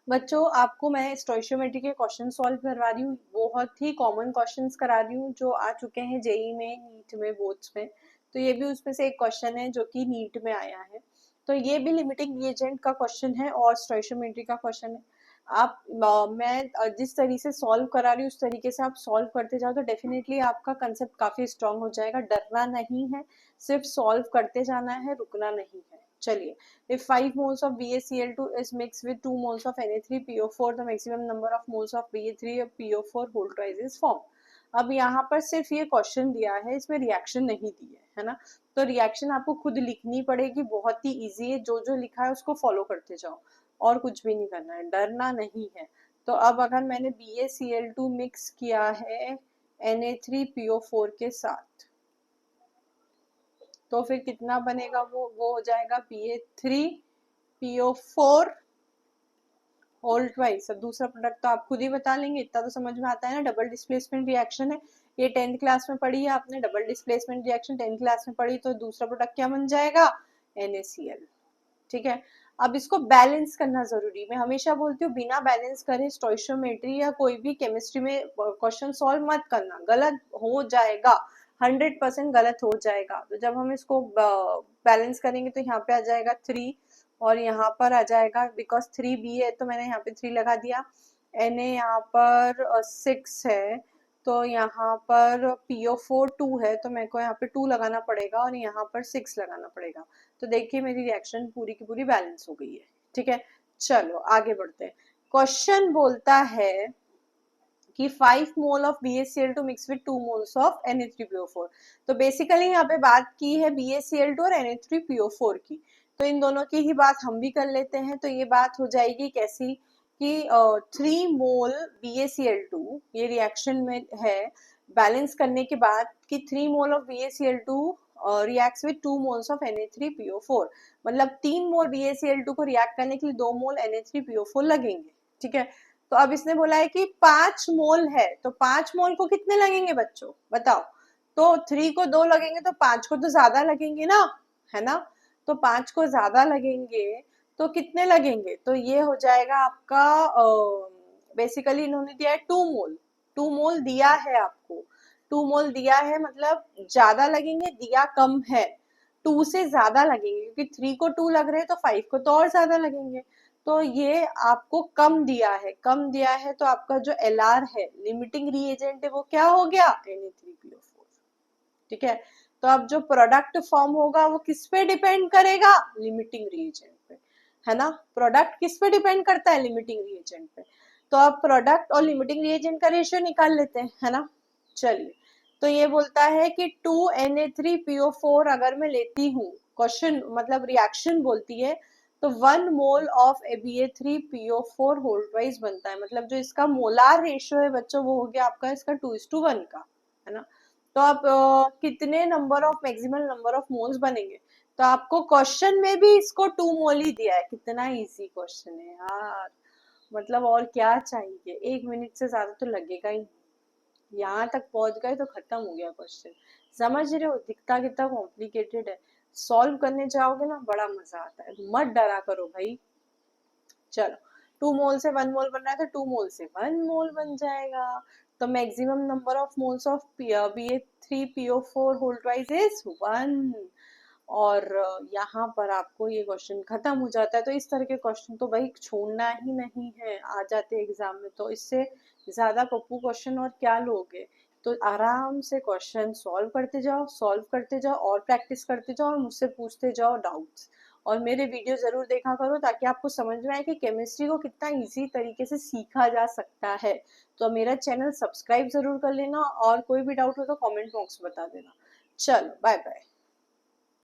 बच्चों आपको मैं स्टोइशियोमेट्री के क्वेश्चन सॉल्व करवा रही हूँ, बहुत ही कॉमन क्वेश्चंस करा रही हूँ जो आ चुके हैं जेई में, नीट में, बोर्ड्स में। तो ये भी उसमें से एक क्वेश्चन है जो कि नीट में आया है। तो ये भी लिमिटिंग रिएजेंट का क्वेश्चन है और स्टोइशियोमेट्री का क्वेश्चन है। आप मैं जिस तरीके से सॉल्व करा रही हूँ उस तरीके से आप सॉल्व करते जाओ तो डेफिनेटली आपका कंसेप्ट काफी स्ट्रांग हो जाएगा। डरना नहीं है, सिर्फ सॉल्व करते जाना है, रुकना नहीं है। चलिए, if 5 moles of BaCl2 is mixed with 2 moles of Na3PO4, the maximum number of moles of Ba3PO4 whole twice is formed. अब यहाँ पर सिर्फ ये क्वेश्चन दिया है, इसमें रिएक्शन नहीं दी है ना। तो रिएक्शन आपको खुद लिखनी पड़ेगी, बहुत ही इजी है। जो जो लिखा है उसको फॉलो करते जाओ और कुछ भी नहीं करना है, डरना नहीं है। तो अब अगर मैंने BaCl2 मिक्स किया है Na3PO4 के साथ तो फिर कितना बनेगा, वो हो जाएगा Ba3PO4 होल ट्वाइस। अब दूसरा प्रोडक्ट तो आप खुद ही बता लेंगे, इतना तो समझ में आता है ना, डबल डिस्प्लेसमेंट रिएक्शन है। ये 10th क्लास में पढ़ी है आपने, double displacement reaction 10th class में पढ़ी। तो दूसरा प्रोडक्ट क्या बन जाएगा, NaCl। ठीक है, अब इसको बैलेंस करना जरूरी। मैं हमेशा बोलती हूँ बिना बैलेंस करे स्टोइशियोमेट्री या कोई भी केमिस्ट्री में क्वेश्चन सॉल्व मत करना, गलत हो जाएगा, 100% गलत हो जाएगा। तो जब हम इसको बैलेंस करेंगे तो यहाँ पे आ जाएगा 3 और यहाँ पर आ जाएगा, बिकॉज 3B है तो मैंने यहाँ पे 3 लगा दिया। Na यहाँ पर 6 है तो यहाँ पर PO4 2 है तो मेरे को यहाँ पे 2 लगाना पड़ेगा और यहाँ पर 6 लगाना पड़ेगा। तो देखिए मेरी रिएक्शन पूरी की पूरी बैलेंस हो गई है। ठीक है, चलो आगे बढ़ते हैं। क्वेश्चन बोलता है कि 5 mole of BaCl2 mix with 2 moles of Na3PO4। तो बेसिकली यहाँ पे बात की है BaCl2 और Na3PO4 की, तो इन दोनों की ही बात हम भी कर लेते हैं। तो ये बात हो जाएगी कैसी कि 3 मोल BaCl2 ये रिएक्शन में है, बैलेंस करने के बाद कि 3 mole of BaCl2 reacts with 2 moles of Na3PO4, मतलब 3 मोल BaCl2 को रिएक्ट करने के लिए 2 मोल Na3PO4 लगेंगे। ठीक है, तो अब इसने बोला है कि 5 मोल है तो 5 मोल को कितने लगेंगे बच्चों बताओ। तो 3 को 2 लगेंगे तो 5 को तो ज्यादा लगेंगे ना, है ना। तो 5 को ज्यादा लगेंगे तो कितने लगेंगे, तो ये हो जाएगा आपका बेसिकली इन्होंने दिया है 2 मोल। 2 मोल दिया है आपको, 2 मोल दिया है मतलब ज्यादा लगेंगे, दिया कम है, 2 से ज्यादा लगेंगे क्योंकि 3 को 2 लग रहे हैं तो 5 को तो और ज्यादा लगेंगे। तो ये आपको कम दिया है, कम दिया है तो आपका जो Lr है, लिमिटिंग रिएजेंट है, वो क्या हो गया, Na3PO4। ठीक है, तो अब जो प्रोडक्ट फॉर्म होगा वो किस पे डिपेंड करेगा, लिमिटिंग रिएजेंट पे, है ना। प्रोडक्ट किस पे डिपेंड करता है, लिमिटिंग रिएजेंट पे। तो अब प्रोडक्ट और लिमिटिंग रिएजेंट का रेशियो निकाल लेते हैं, है ना। चलिए, तो ये बोलता है कि 2Na3PO4 अगर मैं लेती हूँ, क्वेश्चन मतलब रिएक्शन बोलती है, तो 1 mole of Ba3PO4 whole twice बनता है। मतलब जो इसका मोलार रेशियो है बच्चों वो हो गया आपका इसका 2:1 का, है ना। तो आप कितने number of maximum number of moles बनेंगे, तो आपको क्वेश्चन में भी इसको 2 मोल ही दिया है। कितना इजी क्वेश्चन है यार, मतलब और क्या चाहिए, 1 मिनट से ज्यादा तो लगेगा ही नहीं। यहाँ तक पहुंच गए तो खत्म हो गया क्वेश्चन। समझ रहे हो, दिखता कितना कॉम्प्लिकेटेड है, सॉल्व करने जाओगे ना बड़ा मजा आता है। मत डरा करो भाई। चलो, 2 मोल से 1 मोल बन रहा है तो 2 मोल से 1 मोल बन जाएगा। तो maximum number of moles of Ba3PO4 whole twice is 1। और यहाँ पर आपको ये क्वेश्चन खत्म हो जाता है। तो इस तरह के क्वेश्चन तो भाई छोड़ना ही नहीं है, आ जाते एग्जाम में। तो इससे ज्यादा पप्पू क्वेश्चन और क्या लोगे। तो आराम से क्वेश्चन सॉल्व करते जाओ, सॉल्व करते जाओ और प्रैक्टिस करते जाओ और मुझसे पूछते जाओ डाउट्स। और मेरे वीडियो जरूर देखा करो ताकि आपको समझ में आए कि केमिस्ट्री को कितना इजी तरीके से सीखा जा सकता है। तो मेरा चैनल सब्सक्राइब जरूर कर लेना और कोई भी डाउट हो तो कमेंट बॉक्स में बता देना। चलो बाय बाय।